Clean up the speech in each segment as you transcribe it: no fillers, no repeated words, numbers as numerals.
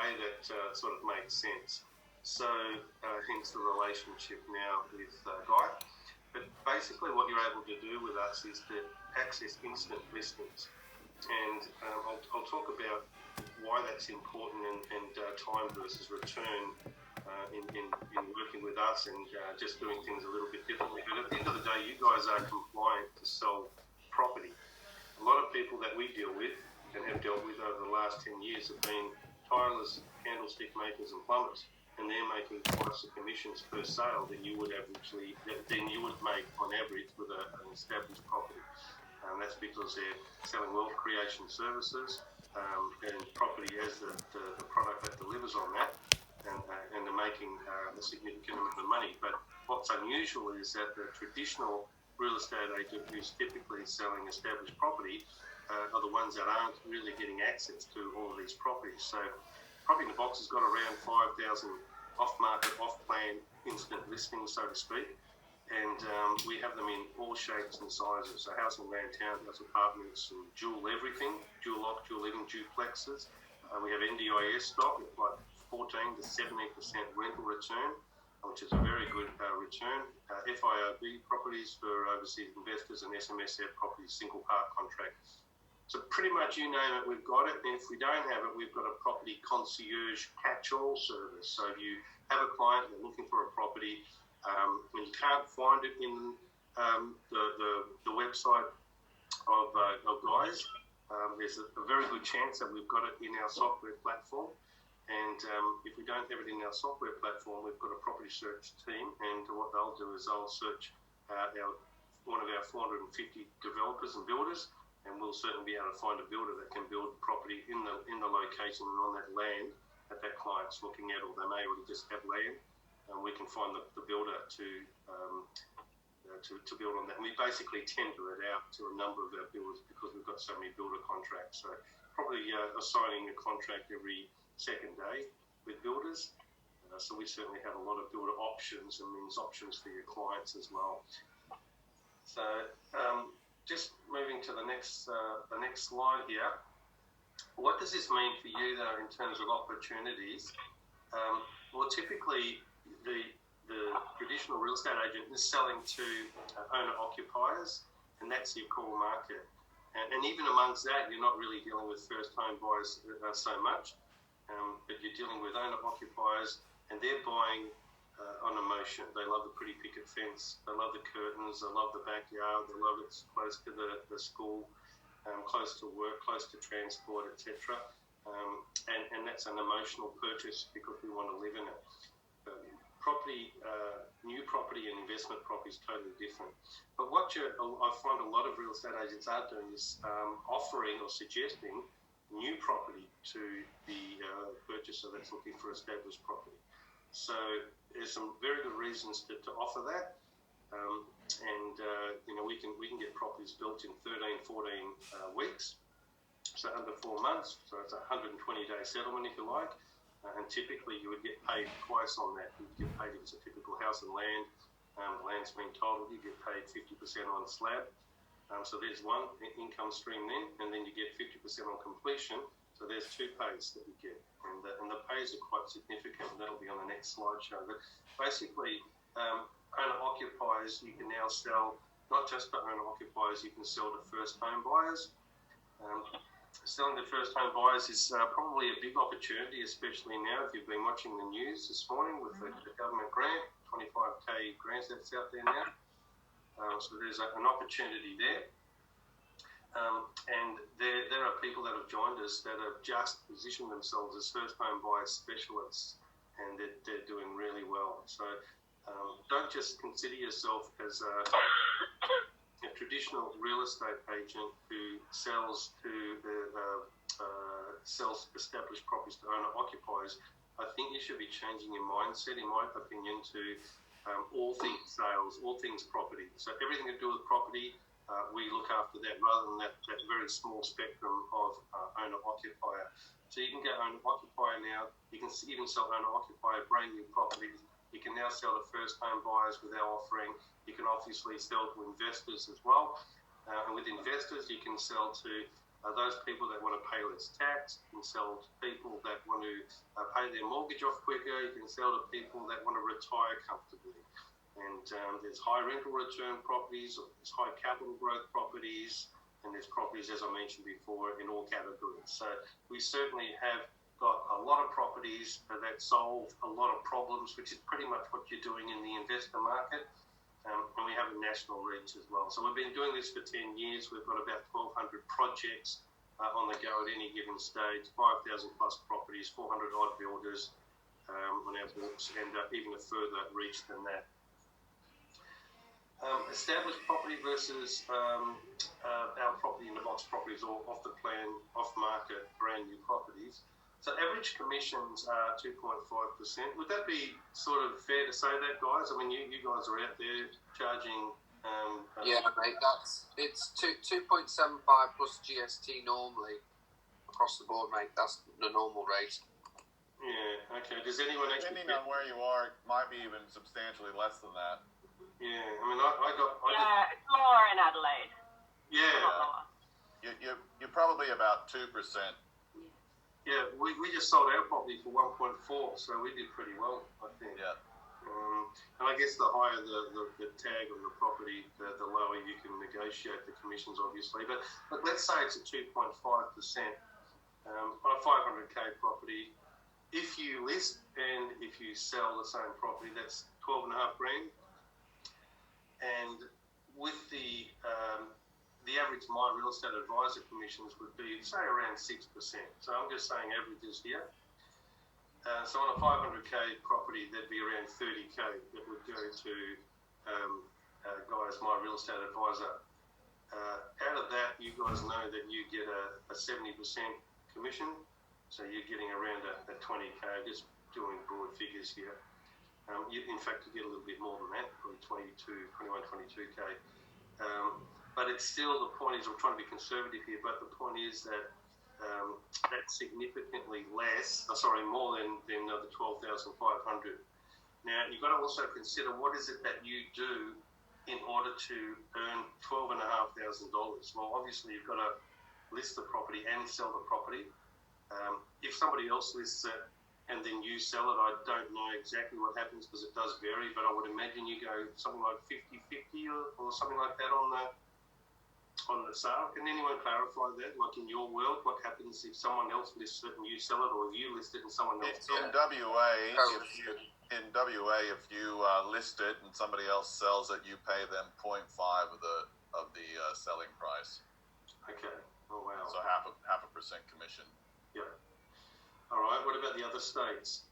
way that sort of makes sense. So hence the relationship now with Guy. But basically what you're able to do with us is to access instant listings. And I'll talk about why that's important and time versus return in working with us and just doing things a little bit differently. But at the end of the day, you guys are compliant to sell property. A lot of people that we deal with and have dealt with over the last 10 years have been tilers, candlestick makers and plumbers, and they're making twice the commissions per sale than you would make on average with an established property. That's because they're selling wealth creation services and property as the product that delivers on that, and they're making a significant amount of money. But what's unusual is that the traditional real estate agent who's typically selling established property are the ones that aren't really getting access to all of these properties. So Property in the Box has got around 5,000 off-market, off-plan instant listings, so to speak. And we have them in all shapes and sizes. So house and land, townhouse, apartments, and dual everything, dual lock, dual living, duplexes. We have NDIS stock with like 14 to 17% rental return, which is a very good return. FIOB properties for overseas investors and SMSF properties, single part contract. So pretty much you name it, we've got it. And if we don't have it, we've got a property concierge catch-all service. So if you have a client, they're looking for a property, when you can't find it in the website of Guys, there's a very good chance that we've got it in our software platform. And if we don't have it in our software platform, we've got a property search team, and what they'll do is they'll search one of our 450 developers and builders, and we'll certainly be able to find a builder that can build property in the location and on that land that client's looking at, or they may already just have land. We can find the builder to build on that. And we basically tender it out to a number of our builders because we've got so many builder contracts. So probably assigning a contract every second day with builders. So we certainly have a lot of builder options and means options for your clients as well. So just moving to the next slide here. What does this mean for you though in terms of opportunities? Well, typically the traditional real estate agent is selling to owner-occupiers, and that's your core market. And even amongst that, you're not really dealing with first home buyers so much, but you're dealing with owner-occupiers, and they're buying on emotion. They love the pretty picket fence, they love the curtains, they love the backyard, they love it's close to the school, close to work, close to transport, etc. And that's an emotional purchase because we want to live in it. New property and investment property is totally different. But I find a lot of real estate agents are doing is offering or suggesting new property to the purchaser that's looking for established property. So there's some very good reasons to offer that. We can get properties built in 13, 14 weeks, so under 4 months. So it's a 120-day settlement if you like. And typically you would get paid twice on that. You'd get paid if it's a typical house and land. The land's been titled, you get paid 50% on slab. So there's one income stream then, and then you get 50% on completion. So there's two pays that you get. And the pays are quite significant, and that'll be on the next slideshow. But basically, owner-occupiers, you can now sell, not just to owner-occupiers, you can sell to first home buyers. Selling to first home buyers is probably a big opportunity, especially now if you've been watching the news this morning with the government grant, 25k grants that's out there now. So there's an opportunity there. And there are people that have joined us that have just positioned themselves as first home buyer specialists, and they're doing really well. So don't just consider yourself as a traditional real estate agent who sells established properties to owner-occupiers. I think you should be changing your mindset, in my opinion, to all things sales, all things property. So everything to do with property, we look after that rather than that very small spectrum of owner-occupier. So you can go owner-occupier now. You can even sell owner-occupier brand new properties. You can now sell to first home buyers with our offering. You can obviously sell to investors as well. And with investors, you can sell to those people that want to pay less tax. You can sell to people that want to pay their mortgage off quicker. You can sell to people that want to retire comfortably. And there's high rental return properties, there's high capital growth properties, and there's properties, as I mentioned before, in all categories. So we certainly have got a lot of properties that solve a lot of problems, which is pretty much what you're doing in the investor market. And we have a national reach as well. So we've been doing this for 10 years. We've got about 1,200 projects on the go at any given stage, 5,000 plus properties, 400 odd builders on our books, and even a further reach than that. Established property versus our property in the box properties, or off the plan, off market, brand new properties. So average commissions are 2.5%. Would that be sort of fair to say that, guys? I mean, you guys are out there charging. Yeah, mate. It's 2.75 plus GST normally across the board, mate. That's the normal rate. Yeah. Okay. Does anyone depending on where you are, it might be even substantially less than that. Yeah. I mean, I got. It's lower in Adelaide. Yeah. You're probably about 2%. Yeah, we just sold our property for 1.4, so we did pretty well, I think. Yeah. And I guess the higher the tag on the property, the lower you can negotiate the commissions, obviously. But let's say it's a 2.5% on a 500k property. If you list and if you sell the same property, that's 12.5 grand. And with the average My Real Estate Advisor commissions would be, say, around 6%. So I'm just saying averages here. So on a 500k property, that'd be around 30k that would go to guys, My Real Estate Advisor. Out of that, you guys know that you get a 70% commission. So you're getting around a 20k, just doing broad figures here. In fact, you get a little bit more than that, probably 22k. But it's still, the point is, I'm trying to be conservative here, but the point is that that's significantly more than the 12,500. Now, you've got to also consider what is it that you do in order to earn $12,500. Well, obviously, you've got to list the property and sell the property. If somebody else lists it and then you sell it, I don't know exactly what happens because it does vary, but I would imagine you go something like 50-50 or something like that on the sale. Can anyone clarify that? Like in your world, what happens if someone else lists it and you sell it, or you list it and someone else sells it? In WA, if you list it and somebody else sells it, you pay them 0.5 of the selling price. Okay. Oh wow. So half a percent commission. Yeah. All right. What about the other states?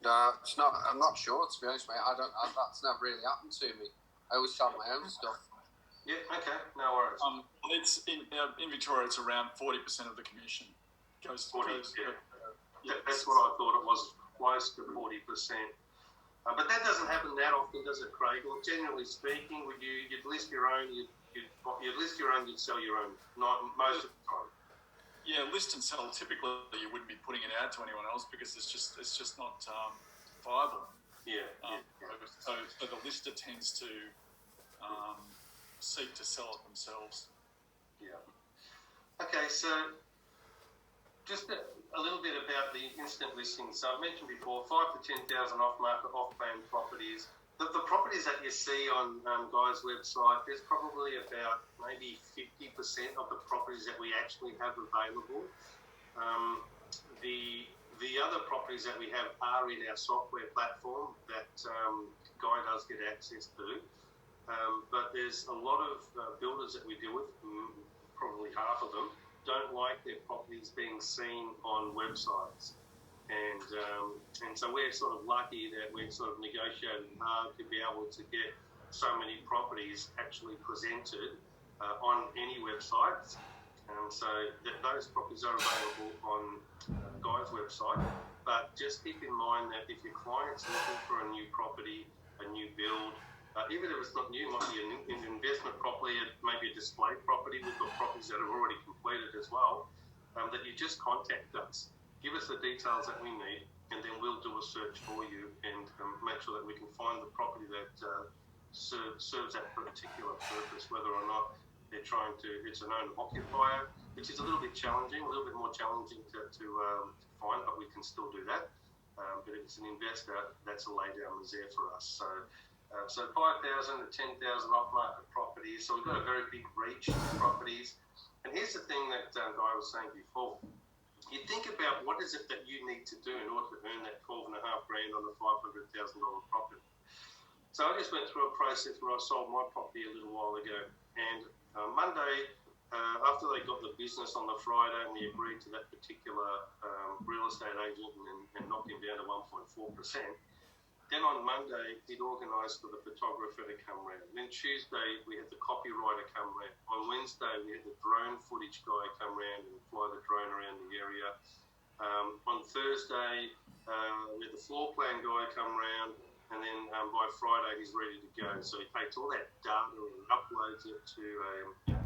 It's not. I'm not sure, to be honest, mate. That's never really happened to me. I always sell my own stuff. Yeah. Okay. No worries. It's in Victoria. It's around 40% of the commission goes. 40. Yeah. That's what I thought it was, close to 40%. But that doesn't happen that often, does it, Craig? Or generally speaking, you'd list your own, you'd list your own, you'd sell your own, not most of the time. Yeah, list and sell. Typically, you wouldn't be putting it out to anyone else because it's just not viable. Yeah. So the lister tends to seek to sell it themselves. Yeah. Okay, so just a little bit about the instant listings. So I've mentioned before, 5,000 to 10,000 off-market, off-plan properties. The properties that you see on Guy's website, there's probably about maybe 50% of the properties that we actually have available. The other properties that we have are in our software platform that Guy does get access to. But there's a lot of builders that we deal with, probably half of them, don't like their properties being seen on websites. And so we're sort of lucky that we're sort of negotiating hard to be able to get so many properties actually presented on any websites. So those properties are available on Guy's website. But just keep in mind that if your client's looking for a new property, a new build, even if it's not new, it might be an investment property, it may be a display property. We've got properties that are already completed as well, that you just contact us. Give us the details that we need, and then we'll do a search for you and make sure that we can find the property that serves that particular purpose, whether or not they're trying to, it's an owner occupier, which is a little bit challenging, a little bit more challenging to find, but we can still do that. But if it's an investor, that's a laydown is there for us. So 5,000 to 10,000 off-market properties. So we've got a very big reach of properties. And here's the thing that Guy was saying before. You think about what is it that you need to do in order to earn that $12,500 on a $500,000 property. So I just went through a process where I sold my property a little while ago. And Monday, after they got the business on the Friday and we agreed to that particular real estate agent and knocked him down to 1.4%, then on Monday, he'd organised for the photographer to come round. Then Tuesday, we had the copywriter come round. On Wednesday, we had the drone footage guy come round and fly the drone around the area. On Thursday, we had the floor plan guy come round. And then by Friday, he's ready to go. So he takes all that data and uploads it to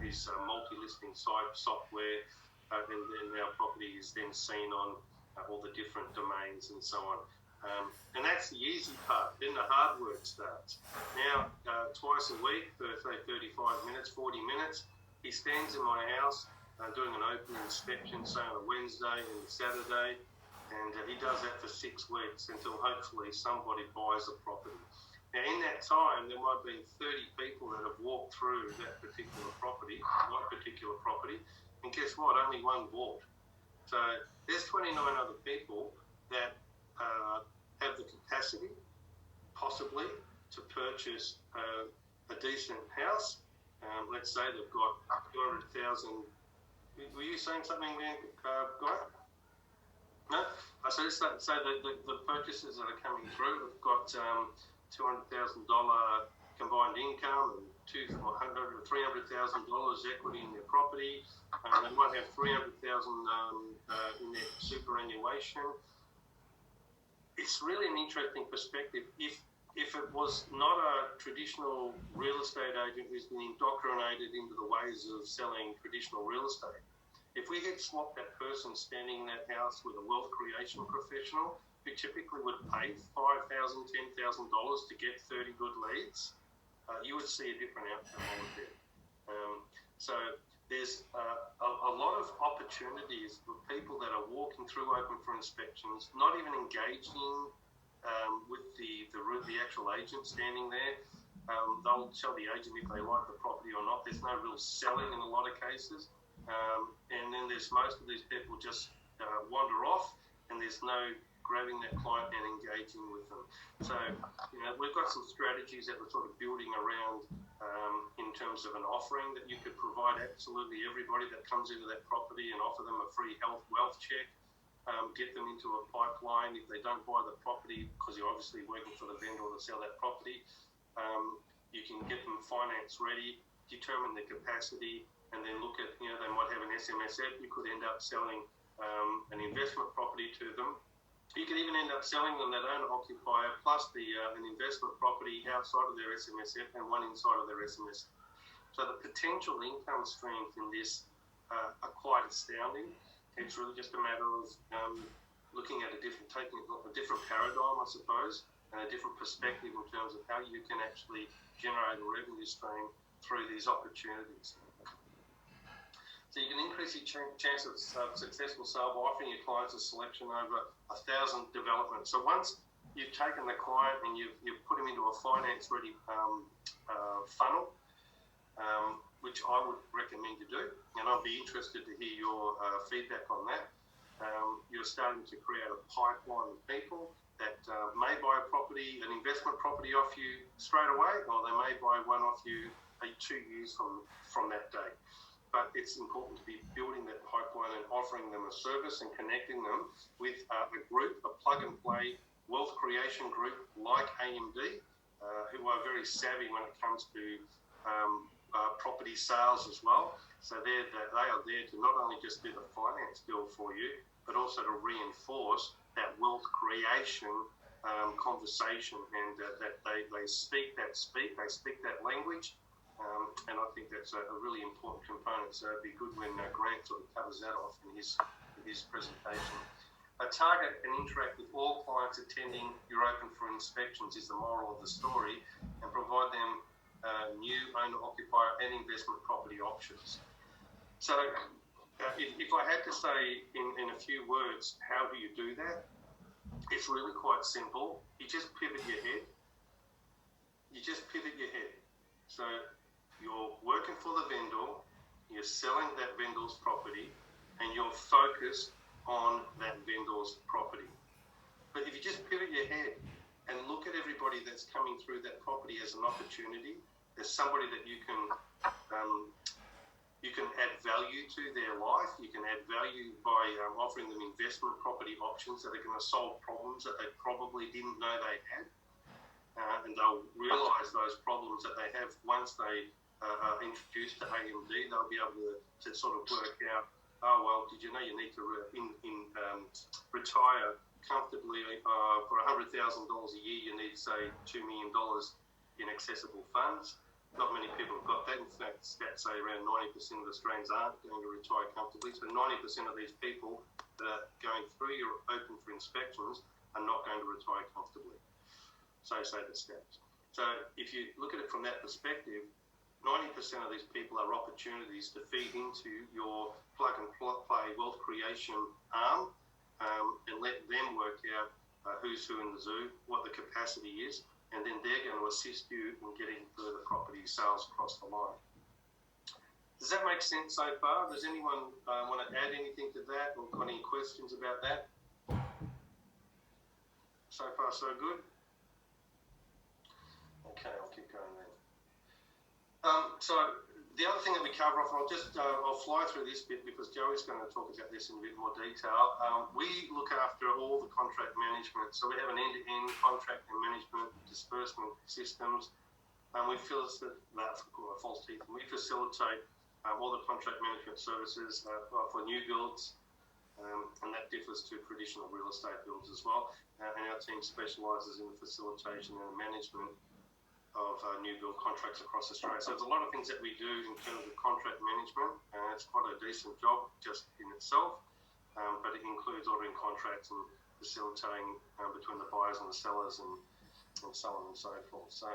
his multi-listing site software. And then our property is then seen on all the different domains and so on. And that's the easy part. Then the hard work starts. Now, twice a week, for say 35 minutes, 40 minutes, he stands in my house doing an open inspection, say on a Wednesday and Saturday. And he does that for 6 weeks until hopefully somebody buys a property. Now, in that time, there might have been 30 people that have walked through that particular property, and guess what? Only one bought. So there's 29 other people that have the capacity, possibly, to purchase a decent house. Let's say they've got 200,000. Were you saying something there, Guy? No? So the purchases that are coming through have got $200,000 combined income and $300,000 equity in their property. They might have $300,000 in their superannuation. It's really an interesting perspective. If it was not a traditional real estate agent who's been indoctrinated into the ways of selling traditional real estate, if we had swapped that person standing in that house with a wealth creation professional who typically would pay $5,000, $10,000 to get 30 good leads, you would see a different outcome over there. So there's a lot of opportunities for people that are walking through open for inspections, not even engaging with the actual agent standing there. They'll tell the agent if they like the property or not. There's no real selling in a lot of cases. And then there's most of these people just wander off, and there's no grabbing that client and engaging with them. So, we've got some strategies that we're sort of building around in terms of an offering that you could provide absolutely everybody that comes into that property and offer them a free health wealth check, get them into a pipeline. If they don't buy the property, because you're obviously working for the vendor to sell that property, you can get them finance ready, determine the capacity, and then look at, they might have an SMS app. You could end up selling an investment property to them. You could even end up selling them that owner-occupier plus an investment property outside of their SMS app and one inside of their SMS. So the potential income streams in this are quite astounding. It's really just a matter of looking at taking a different paradigm, I suppose, and a different perspective in terms of how you can actually generate a revenue stream through these opportunities. So you can increase your chance of successful sale by offering your clients a selection over 1,000 developments. So once you've taken the client and you've put him into a finance-ready funnel, which I would recommend you do, and I'd be interested to hear your feedback on that. You're starting to create a pipeline of people that may buy a property, an investment property off you straight away, or they may buy one off you 2 years from that day. But it's important to be building that pipeline and offering them a service and connecting them with a group, a plug-and-play wealth creation group like AMD, who are very savvy when it comes to property sales as well. So they are there to not only just do the finance deal for you, but also to reinforce that wealth creation conversation, and that they speak that language. And I think that's a really important component. So it'd be good when Grant sort of covers that off in his presentation. Target and interact with all clients attending your open for inspections is the moral of the story, and provide them new owner-occupier and investment property options. So if I had to say in a few words, how do you do that? It's really quite simple. You just pivot your head. So you're working for the vendor, you're selling that vendor's property, and you're focused on that vendor's property. But if you just pivot your head and look at everybody that's coming through that property as an opportunity, as somebody that you can add value to their life. You can add value by offering them investment property options that are going to solve problems that they probably didn't know they had. And they'll realise those problems that they have once they are introduced to AMD. They'll be able to sort of work out, oh, well, did you know you need to retire comfortably for $100,000 a year? You need, say, $2 million in accessible funds. Not many people have got that. In fact, stats say around 90% of Australians aren't going to retire comfortably. So 90% of these people that are going through your open for inspections are not going to retire comfortably. So say the stats. So if you look at it from that perspective, 90% of these people are opportunities to feed into your plug and play wealth creation arm, and let them work out who's who in the zoo, what the capacity is, and then they're going to assist you in getting further property sales across the line. Does that make sense so far? Does anyone want to add anything to that, or got any questions about that? So far, so good? Okay, I'll keep going then. So the other thing that we cover off, I'll fly through this bit because Joey's going to talk about this in a bit more detail. We look after all the contract management. So we have an end-to-end contract and management disbursement systems. We facilitate all the contract management services for new builds, and that differs to traditional real estate builds as well. And our team specialises in the facilitation and management of new build contracts across Australia. So there's a lot of things that we do in terms of contract management. It's quite a decent job just in itself, but it includes ordering contracts and facilitating between the buyers and the sellers and so on and so forth. So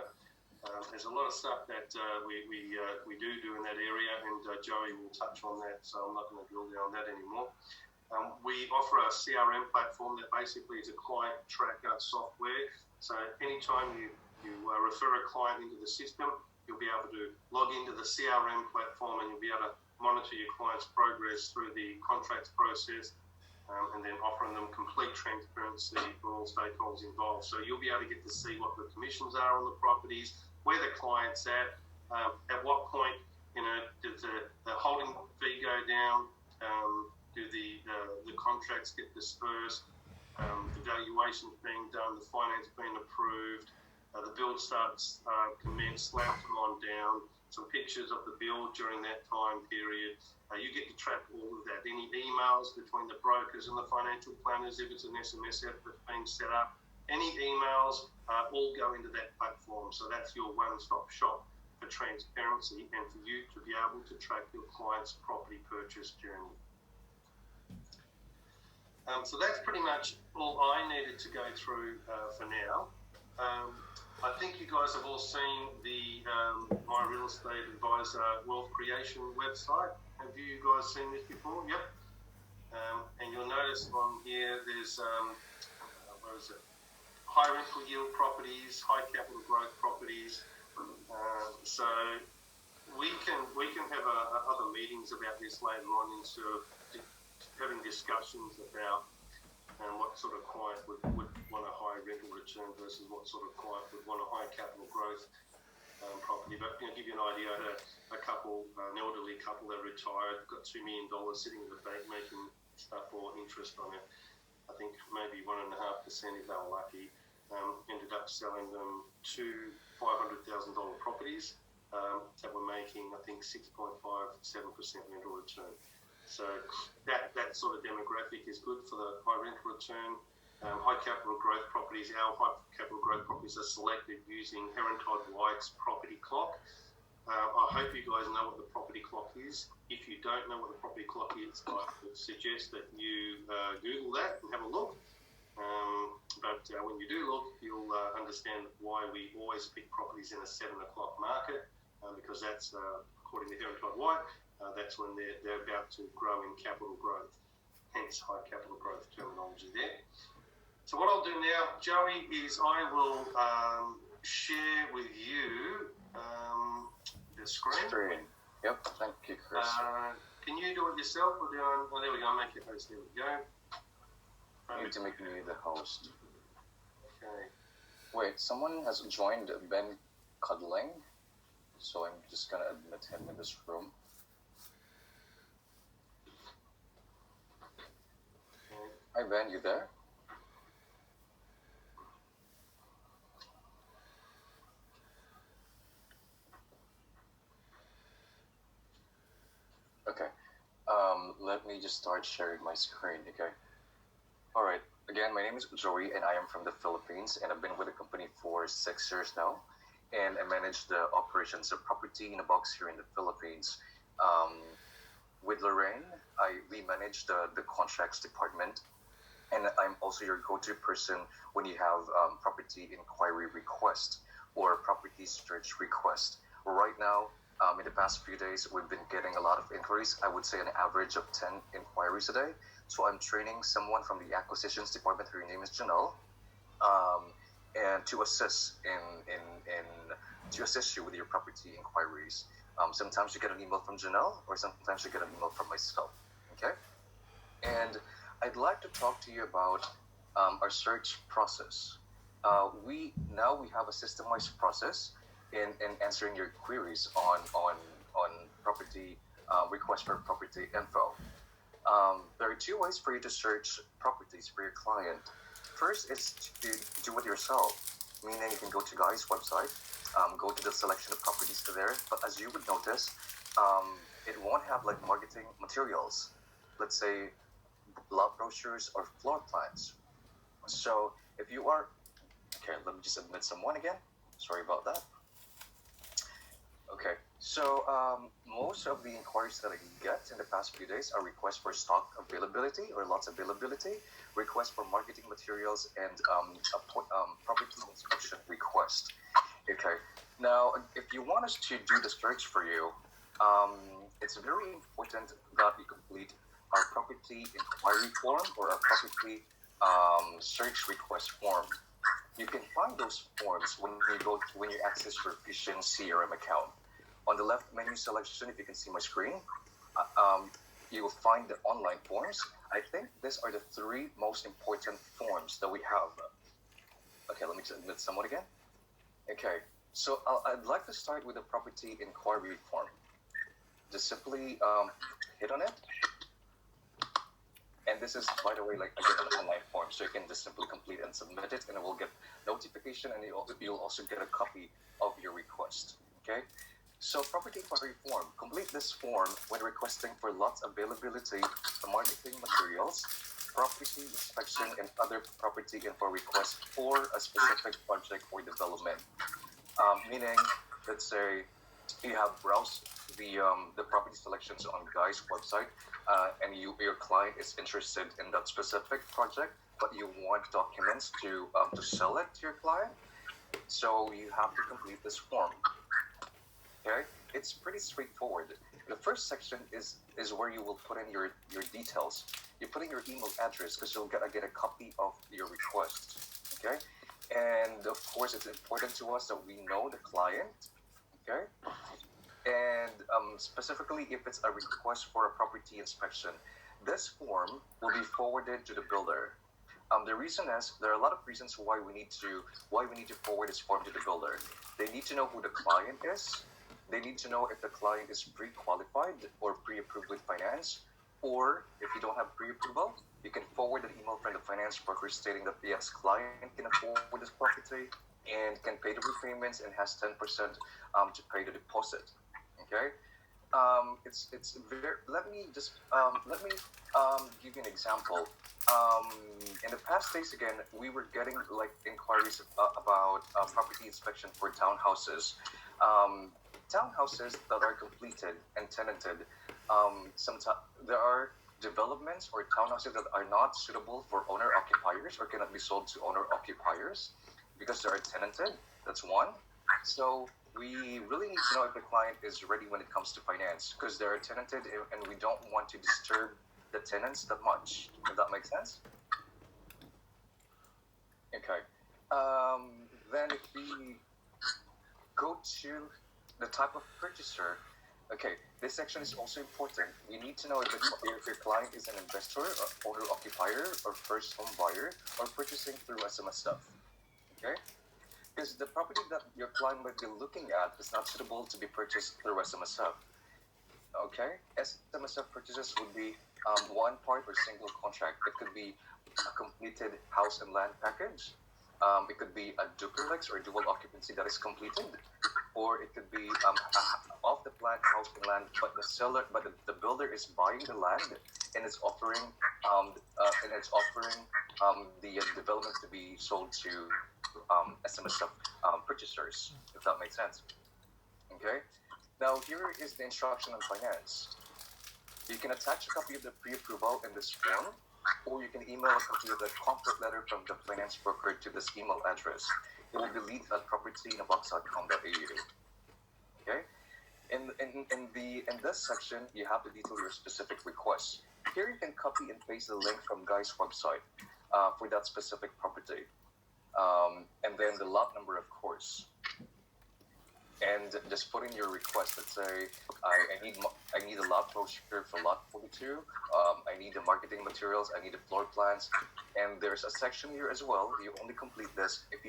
there's a lot of stuff that we do in that area, and Joey will touch on that, so I'm not going to drill down on that anymore. We offer a CRM platform that basically is a client tracker software. So anytime you refer a client into the system, you'll be able to log into the CRM platform and you'll be able to monitor your client's progress through the contracts process, and then offering them complete transparency for all stakeholders involved. So you'll be able to get to see what the commissions are on the properties, where the client's at what point, does the holding fee go down, do the contracts get dispersed, the valuation being done, the finance being approved, the build starts commence, slabs on down, some pictures of the build during that time period. You get to track all of that. Any emails between the brokers and the financial planners, if it's an SMS that's being set up, any emails all go into that platform. So that's your one-stop shop for transparency and for you to be able to track your client's property purchase journey. So that's pretty much all I needed to go through for now. I think you guys have all seen the My Real Estate Advisor Wealth Creation website. Have you guys seen this before? Yep. And you'll notice on here there's high rental yield properties, high capital growth properties. So we can have other meetings about this later on, into having discussions about what sort of client would want a high rental return versus what sort of client would want a high capital growth property. But give you an idea, I had a couple, an elderly couple that retired, got $2 million sitting in the bank making stuff or interest on it. I think maybe 1.5% if they were lucky. Ended up selling them two $500,000 properties that were making, I think, 6.57% rental return. So that sort of demographic is good for the high rental return. High capital growth properties, our high capital growth properties are selected using Heron Todd White's property clock. I hope you guys know what the property clock is. If you don't know what the property clock is, I would suggest that you Google that and have a look. But when you do look, you'll understand why we always pick properties in a 7 o'clock market, because that's, according to Heron Todd White, that's when they're about to grow in capital growth, hence high capital growth terminology there. So what I'll do now, Joey, is I will share with you the screen. Yep, thank you, Chris. Can you do it yourself? Or there we go, I'll make you host. There we go. You need to make me the host. Okay. Wait, someone has joined Ben Cuddling, so I'm just gonna admit him in this room. Hi Ben, you there? Okay. Let me just start sharing my screen, okay? Alright, again, my name is Joey and I am from the Philippines and I've been with the company for 6 years now. And I manage the operations of Property in a Box here in the Philippines. With Lorraine, we manage the contracts department, and I'm also your go-to person when you have property inquiry request or property search request. Right now, in the past few days, we've been getting a lot of inquiries. I would say an average of 10 inquiries a day. So I'm training someone from the acquisitions department. Her name is Janelle, and to assist to assist you with your property inquiries. Sometimes you get an email from Janelle, or sometimes you get an email from myself. Okay, and I'd like to talk to you about our search process. We have a systemized process in answering your queries on property request for property info. There are 2 ways for you to search properties for your client. First is to do it yourself, meaning you can go to Guy's website, go to the selection of properties there, but as you would notice, it won't have like marketing materials, let's say lot brochures or floor plans. So if you are, okay, let me just admit someone again. Sorry about that. Okay, so most of the inquiries that I get in the past few days are requests for stock availability or lots availability, requests for marketing materials, and property inspection request. Okay, now if you want us to do the search for you, it's very important that you complete our property inquiry form or our property search request form. You can find those forms when you access your Vision CRM account. On the left menu selection, if you can see my screen, you will find the online forms. I think these are the 3 most important forms that we have. Okay, let me just admit someone again. Okay, so I'd like to start with the property inquiry form. Just simply hit on it. And this is, by the way, like again, an online form, so you can just simply complete and submit it, and it will get notification, and you'll also get a copy of your request. Okay, so property inquiry form. Complete this form when requesting for lots availability, marketing materials, property inspection, and other property info requests for a specific project or development. Meaning, let's say you have browsed the property selections on Guy's website, and your client is interested in that specific project, but you want documents to sell it to your client, so you have to complete this form. Okay, it's pretty straightforward. The first section is where you will put in your details. You put in your email address because you'll get a copy of your request. Okay, and of course it's important to us that we know the client. Okay. And specifically, if it's a request for a property inspection, this form will be forwarded to the builder. The reason is there are a lot of reasons why we need to forward this form to the builder. They need to know who the client is. They need to know if the client is pre-qualified or pre-approved with finance, or if you don't have pre-approval, you can forward an email from the finance broker stating that yes, client can afford this property and can pay the repayments and has 10% to pay the deposit. Okay, it's very. Let me give you an example. In the past days, again, we were getting like inquiries about property inspection for townhouses. Townhouses that are completed and tenanted. Sometimes there are developments or townhouses that are not suitable for owner occupiers or cannot be sold to owner occupiers because they are tenanted. That's one. So we really need to know if the client is ready when it comes to finance because they're tenanted and we don't want to disturb the tenants that much. If that makes sense. Okay. Then if we go to the type of purchaser, okay, this section is also important. We need to know if your client is an investor, or owner occupier, or first home buyer, or purchasing through SMSF. Okay, because the property that your client might be looking at is not suitable to be purchased through SMSF. Okay, SMSF purchases would be one part or single contract. It could be a completed house and land package. It could be a duplex or dual occupancy that is completed, or it could be off the plan house and land, but the builder is buying the land and it's offering the development to be sold to SMSF purchasers. If that makes sense. Okay. Now here is the instruction on finance. You can attach a copy of the pre-approval in this form, or you can email a copy of the comfort letter from the finance broker to this email address. It will be leads@propertyinabox.com.au. Okay? In this section, you have to detail your specific requests. Here you can copy and paste the link from Guy's website for that specific property. And then the lot number, of course. And just put in your request. Let's say I need a lot brochure for lot 42. I need the marketing materials. I need the floor plans. And there's a section here as well. You only complete this if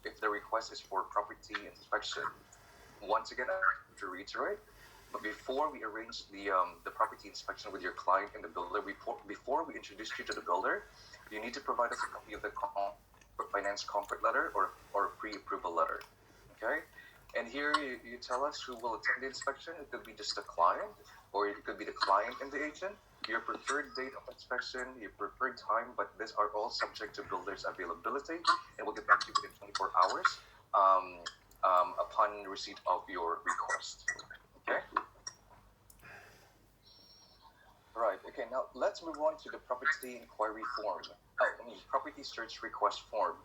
if the request is for property inspection. Once again, I have to reiterate. But before we arrange the property inspection with your client and the builder, before we introduce you to the builder, you need to provide us a copy of the finance comfort letter or pre-approval letter. Okay, and here you tell us who will attend the inspection. It could be just the client, or it could be the client and the agent. Your preferred date of inspection, your preferred time, but these are all subject to builder's availability, and we'll get back to you within 24 hours upon receipt of your request. Okay. Right. Okay. Now let's move on to the property inquiry form. Property search request form.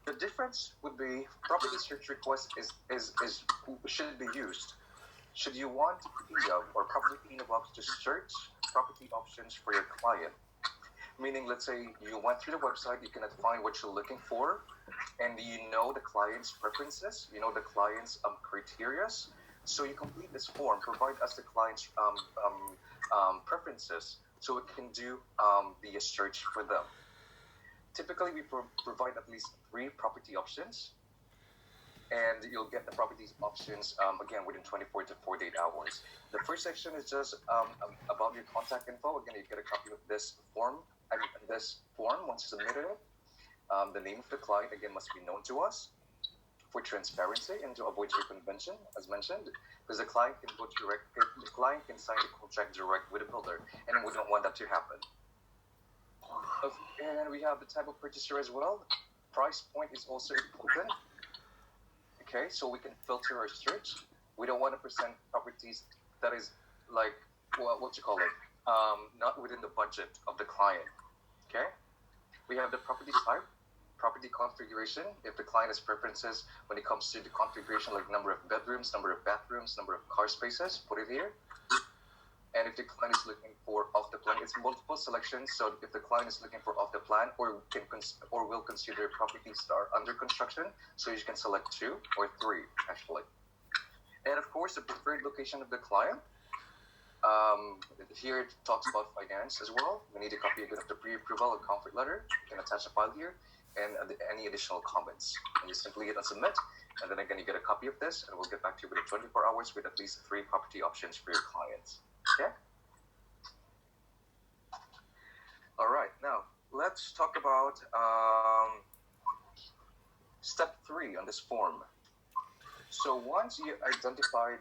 The difference would be property search request should be used. Should you want or property in a box to search property options for your client? Meaning, let's say you went through the website, you cannot find what you're looking for, and you know the client's preferences, you know the client's criteria. So you complete this form, provide us the client's preferences, so we can do the search for them. Typically, we provide at least 3 property options, and you'll get the property options again within 24 to 48 hours. The first section is just about your contact info. Again, you get a copy of this form. Once submitted, the name of the client again must be known to us for transparency and to avoid circumvention, as mentioned, because the client can go direct. The client can sign the contract direct with the builder, and we don't want that to happen. And we have the type of purchaser as well. Price point is also important. Okay, so we can filter our search. We don't want to present properties that is like, not within the budget of the client. Okay, we have the property type, property configuration. If the client has preferences when it comes to the configuration, like number of bedrooms, number of bathrooms, number of car spaces, put it here. And if the client is looking for off the plan, it's multiple selections. So if the client is looking for off the plan, or will consider properties that are under construction, so you can select 2 or 3 actually. And of course, the preferred location of the client. Here it talks about finance as well. We need a copy again of the pre-approval and comfort letter. You can attach a file here and any additional comments. And you simply hit on submit, and then again you get a copy of this, and we'll get back to you within 24 hours with at least 3 property options for your clients. Okay. All right. Now let's talk about step 3 on this form. So once you identified,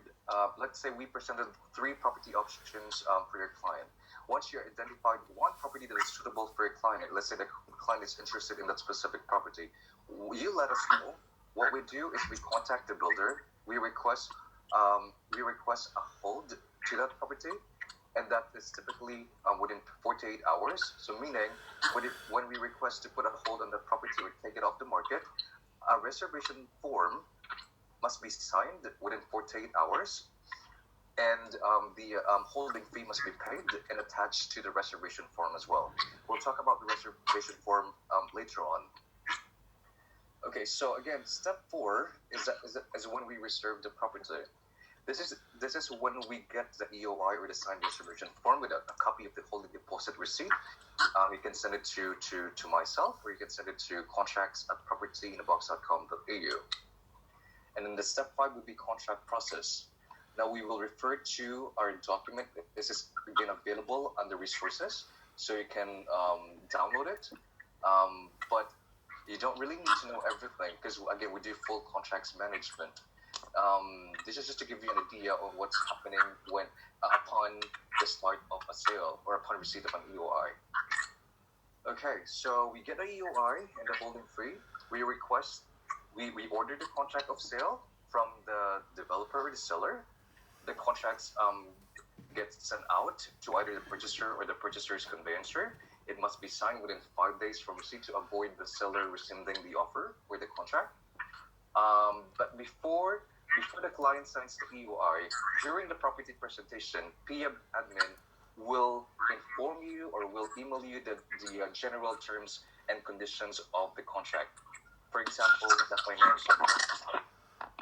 let's say we presented 3 property options for your client. Once you identified one property that is suitable for your client, let's say the client is interested in that specific property, you let us know. What we do is we contact the builder. We request a hold to that property, and that is typically within 48 hours. So meaning, when we request to put a hold on the property or take it off the market, a reservation form must be signed within 48 hours, and the holding fee must be paid and attached to the reservation form as well. We'll talk about the reservation form later on. Okay, so again, step 4 is when we reserve the property. This is when we get the EOI or the signed reservation form with a copy of the holding deposit receipt. You can send it to myself, or you can send it to contracts@propertyinthebox.com.au. And then the step 5 would be contract process. Now we will refer to our document. This is again available under resources, so you can download it. But you don't really need to know everything, because again, we do full contracts management. This is just to give you an idea of what's happening when upon the start of a sale or upon receipt of an EOI. Okay, so we get a EOI and the holding fee. We order the contract of sale from the developer or the seller. The contracts get sent out to either the purchaser or the purchaser's conveyancer. It must be signed within 5 days from receipt to avoid the seller rescinding the offer or the contract. But before the client signs the EOI, during the property presentation, PM admin will inform you or will email you the general terms and conditions of the contract. For example, the financial.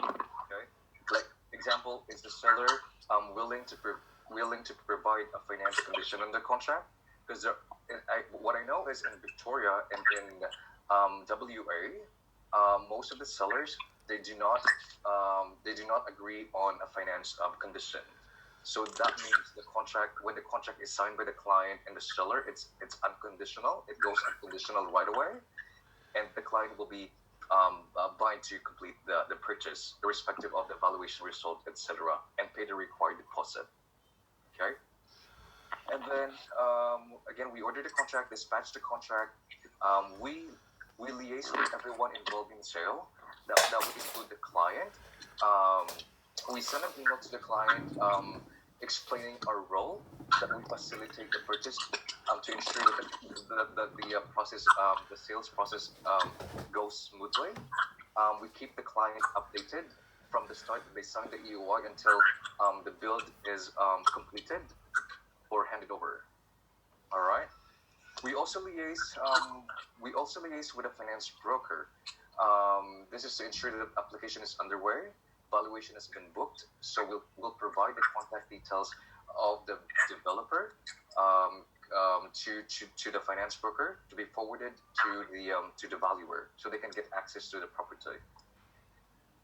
Okay, like example, is the seller willing to provide a financial condition on the contract? Because what I know is in Victoria and in WA, most of the sellers they do not agree on a finance condition. So that means when the contract is signed by the client and the seller, it's unconditional. It goes unconditional right away, and the client will be bound to complete the purchase, irrespective of the valuation result, etc., and pay the required deposit. Okay. And then again, we order the contract, dispatch the contract. We liaise with everyone involved in the sale. That would include the client. We send an email to the client explaining our role, that we facilitate the purchase to ensure that the process, the sales process, goes smoothly. We keep the client updated from the start that they sign the EOI until the build is completed or handed over. All right. We also liaise with a finance broker. This is to ensure that the application is underway, valuation has been booked. So we'll provide the contact details of the developer to the finance broker to be forwarded to the valuer, so they can get access to the property.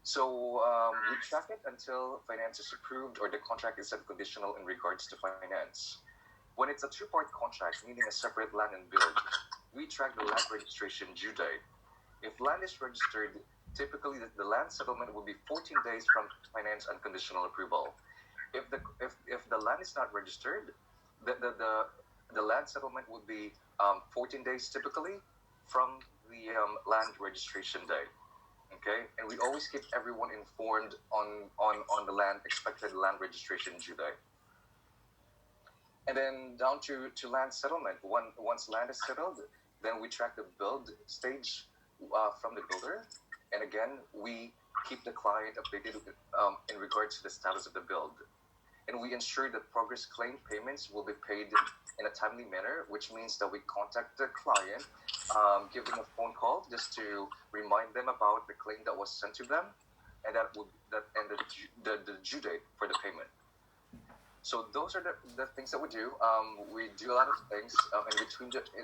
So we track it until finance is approved or the contract is unconditional in regards to finance. When it's a 2-part contract, meaning a separate land and build, we track the land registration due date. If land is registered, typically the land settlement will be 14 days from finance unconditional approval. If the land is not registered, the land settlement would be 14 days typically from the land registration day. Okay, and we always keep everyone informed on the expected land registration due date. And then down to land settlement. Once land is settled, then we track the build stage from the builder. And again, we keep the client updated in regards to the status of the build. And we ensure that progress claim payments will be paid in a timely manner, which means that we contact the client, give them a phone call just to remind them about the claim that was sent to them, and the due date for the payment. So those are the things that we do. We do a lot of things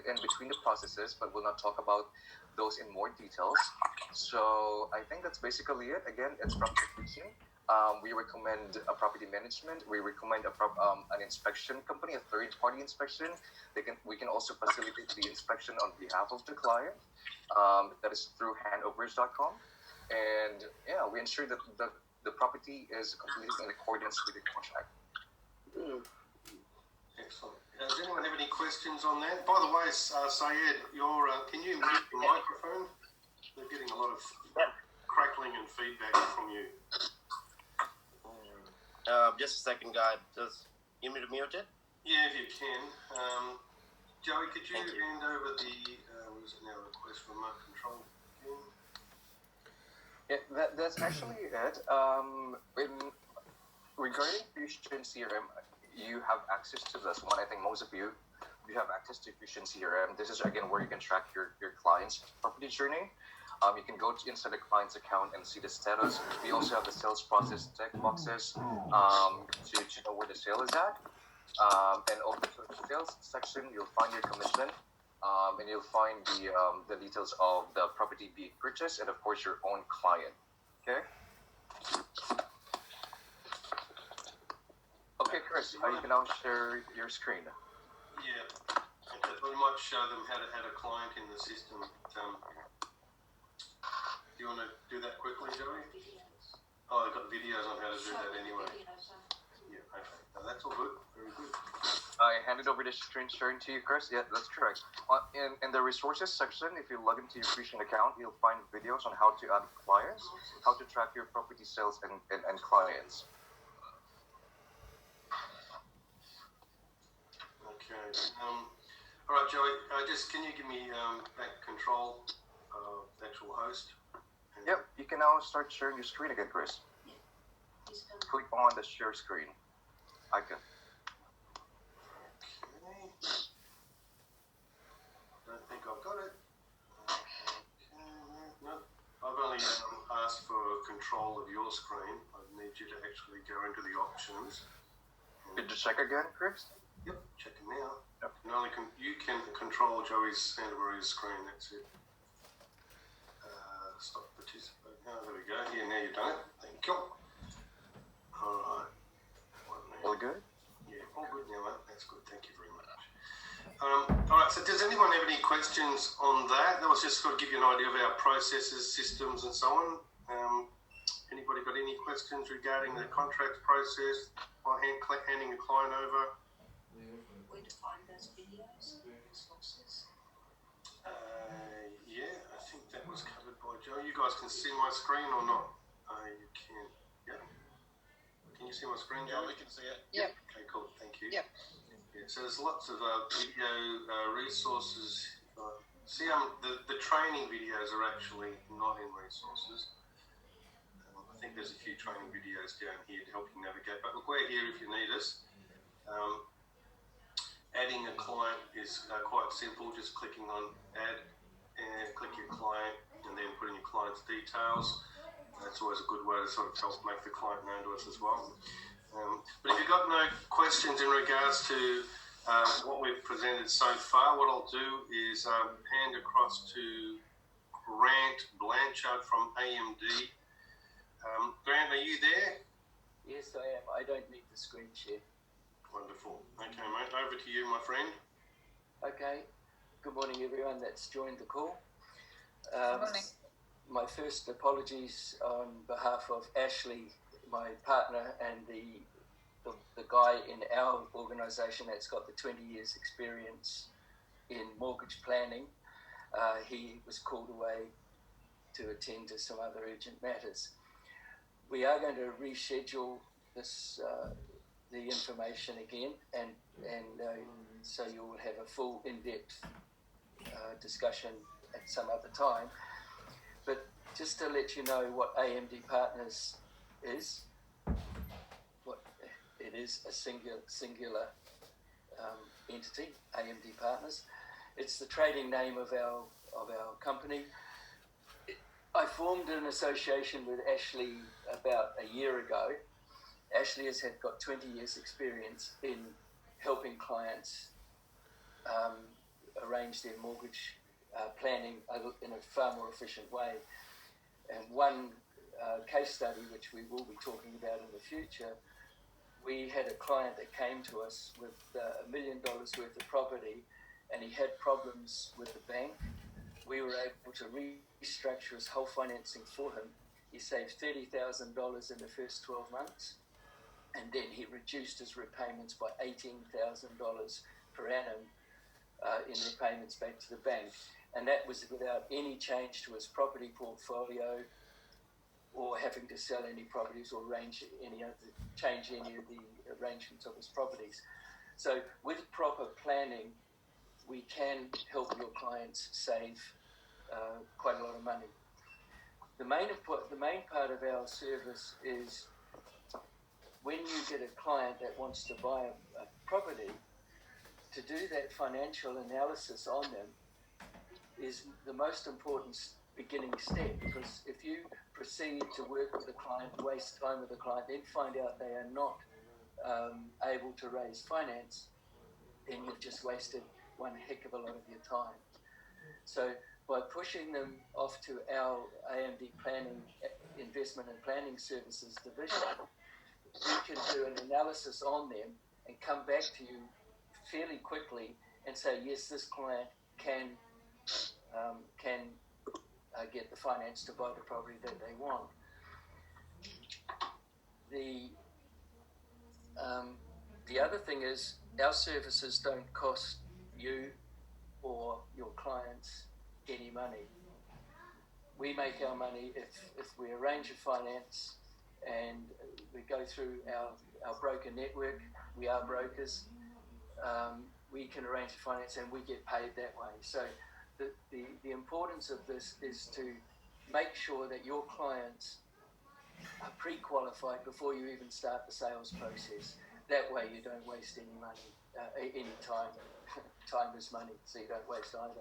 in between the processes, but we'll not talk about those in more details. So I think that's basically it. Again, it's property leasing. We recommend a property management. We recommend an inspection company, a third-party inspection. We can also facilitate the inspection on behalf of the client. That is through handovers.com. And yeah, we ensure that the property is completed in accordance with the contract. Excellent. Does anyone have any questions on that? By the way, Syed, can you mute your microphone? They're getting a lot of crackling and feedback from you. Just a second, guy. Just you need to mute it? Yeah, if you can. Joey, could you hand over the what is it now? Request remote control again? Yeah, that's actually it. Regarding Fusion CRM, you have access to this one. I think most of you have access to Fusion CRM. This is again where you can track your client's property journey. You can go inside the client's account and see the status. We also have the sales process check boxes to know where the sale is at. And over the sales section, you'll find your commission, and you'll find the details of the property being purchased, and of course your own client. Okay. Okay, Chris, you can now share your screen. Yeah. Okay, we might show them how to add a client in the system. Do you want to do that quickly, Joey? Oh, they've got videos on how to do that anyway. Yeah, okay. No, that's all good. Very good. I handed over the screen sharing to you, Chris. Yeah, that's correct. In the resources section, if you log into your Fusion account, you'll find videos on how to add clients, how to track your property sales and clients. Okay. All right, Joey. Can you give me back control of the actual host? Yep. You can now start sharing your screen again, Chris. Click on the share screen icon. Okay. Don't think I've got it. Okay. No. I've only asked for control of your screen. I need you to actually go into the options. Did you check again, Chris? Yep, checking now. Yep. You can control Joey's Santa Maria's screen. That's it. Stop participating. Oh, there we go. Here, now you've done it. Thank you. All right. All good? Yeah, all good now, mate. That's good. Thank you very much. All right. So, does anyone have any questions on that? That was just sort of give you an idea of our processes, systems, and so on. Anybody got any questions regarding the contract process by handing a client over? Where to find those videos, resources? Yeah, I think that was covered by Joe. You guys can see my screen or not? You can. Yeah. Can you see my screen, Joe? Yeah, we can see it. Yep. Okay, cool. Thank you. Yep. Yeah, so there's lots of video resources. See, the training videos are actually not in resources. I think there's a few training videos down here to help you navigate. But look, we're here if you need us. Adding a client is quite simple. Just clicking on add and click your client and then put in your client's details. That's always a good way to sort of help make the client known to us as well. But if you've got no questions in regards to what we've presented so far, what I'll do is hand across to Grant Blanchard from AMD. Grant, are you there? Yes, I am. I don't need the screen share. Wonderful. Okay, mate, over to you, my friend. Okay. Good morning, everyone that's joined the call. Good morning. My first apologies on behalf of Ashley, my partner, and the guy in our organisation that's got the 20 years experience in mortgage planning. He was called away to attend to some other urgent matters. We are going to reschedule this the information again, and so you will have a full in-depth discussion at some other time. But just to let you know what AMD Partners is, what it is, a singular entity, AMD Partners. It's the trading name of our company. I formed an association with Ashley about a year ago. Ashley has got 20 years experience in helping clients arrange their mortgage planning in a far more efficient way. And one case study, which we will be talking about in the future, we had a client that came to us with $1 million worth of property, and he had problems with the bank. We were able to restructure his whole financing for him he saved $30,000 in the first 12 months, and then he reduced his repayments by $18,000 per annum in repayments back to the bank. And that was without any change to his property portfolio or having to sell any properties or change any of the arrangements of his properties. So with proper planning, we can help your clients save quite a lot of money. The main part of our service is when you get a client that wants to buy a property, to do that financial analysis on them is the most important beginning step, because if you proceed to work with the client, waste time with the client, then find out they are not able to raise finance, then you've just wasted one heck of a lot of your time. So by pushing them off to our AMD planning, investment and planning services division, we can do an analysis on them and come back to you fairly quickly and say, yes, this client can get the finance to buy the property that they want. The other thing is, our services don't cost you or your clients any money. We make our money if we arrange a finance and we go through our broker network. We are brokers. We can arrange a finance and we get paid that way. So the importance of this is to make sure that your clients are pre-qualified before you even start the sales process. That way you don't waste any money, any time. Time is money, so you don't waste either.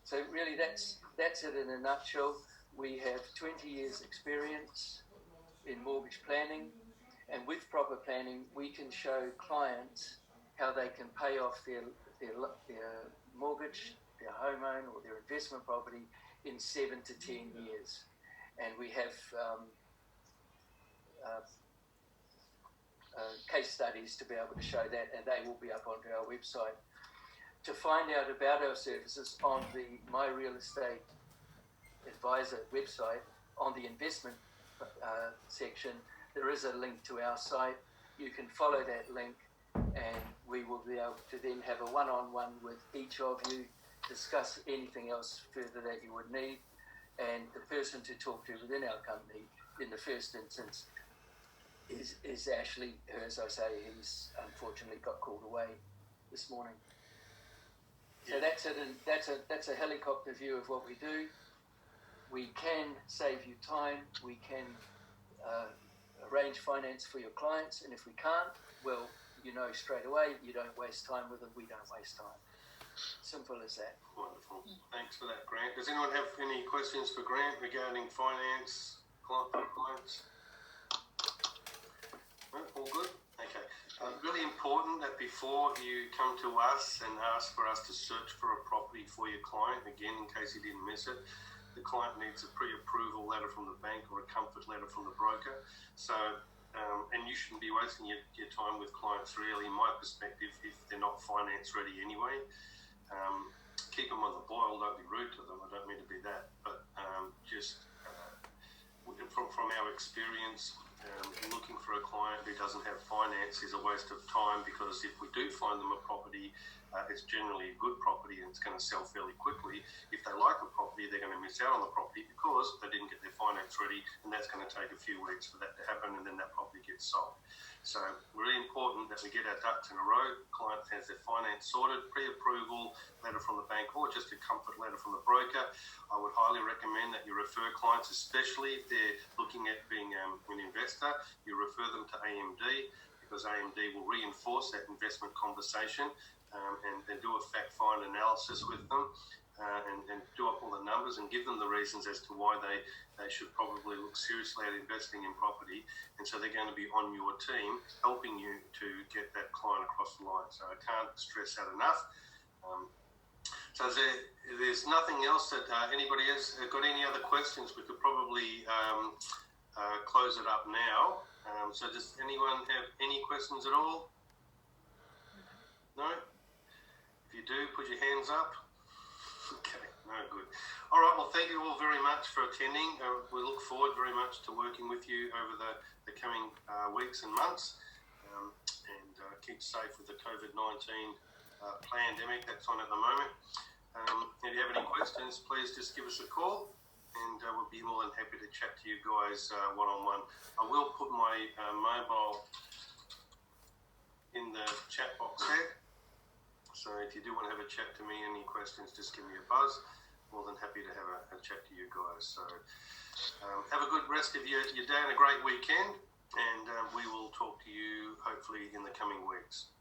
So really that's it in a nutshell. We have 20 years experience in mortgage planning, and with proper planning we can show clients how they can pay off their mortgage, their home loan or their investment property in 7 to 10 years. And we have case studies to be able to show that, and they will be up onto our website. To find out about our services on the My Real Estate Advisor website, on the investment section, there is a link to our site. You can follow that link and we will be able to then have a one-on-one with each of you, discuss anything else further that you would need. And the person to talk to within our company in the first instance is Ashley, who, as I say, he's unfortunately got called away this morning. So that's it, and that's a helicopter view of what we do. We can save you time. We can arrange finance for your clients, and if we can't, well, you know straight away, you don't waste time with them, we don't waste time. Simple as that. Wonderful. Thanks for that, Grant. Does anyone have any questions for Grant regarding finance, clients? No? All good? Okay. Really important that before you come to us and ask for us to search for a property for your client, again, in case you didn't miss it, the client needs a pre-approval letter from the bank or a comfort letter from the broker. So, and you shouldn't be wasting your time with clients, really, in my perspective, if they're not finance ready anyway. Keep them on the boil, don't be rude to them. I don't mean to be that, but just from our experience, looking for a client who doesn't have finance is a waste of time, because if we do find them a property, it's generally a good property and it's going to sell fairly quickly. If they like a property, they're going to miss out on the property because they didn't get their finance ready, and that's going to take a few weeks for that to happen, and then that property gets sold. So really important that we get our ducks in a row. Client has their finance sorted, pre-approval letter from the bank or just a comfort letter from the broker. I would highly recommend that you refer clients, especially if they're looking at being an investor, you refer them to AMD, because AMD will reinforce that investment conversation and do a fact-find analysis with them and do up all the numbers and give them the reasons as to why they should probably look seriously at investing in property. And so they're going to be on your team helping you to get that client across the line. So I can't stress that enough. So there's nothing else that anybody has got any other questions? We could probably close it up now. So does anyone have any questions at all? No? If you do, put your hands up. Okay, No, good. All right, well, thank you all very much for attending. We look forward very much to working with you over the coming weeks and months. And keep safe with the COVID-19 pandemic that's on at the moment. If you have any questions, please just give us a call, and we'll be more than happy to chat to you guys one-on-one. I will put my mobile in the chat box there. So if you do want to have a chat to me, any questions, just give me a buzz. More than happy to have a chat to you guys. So have a good rest of your day and a great weekend. And we will talk to you hopefully in the coming weeks.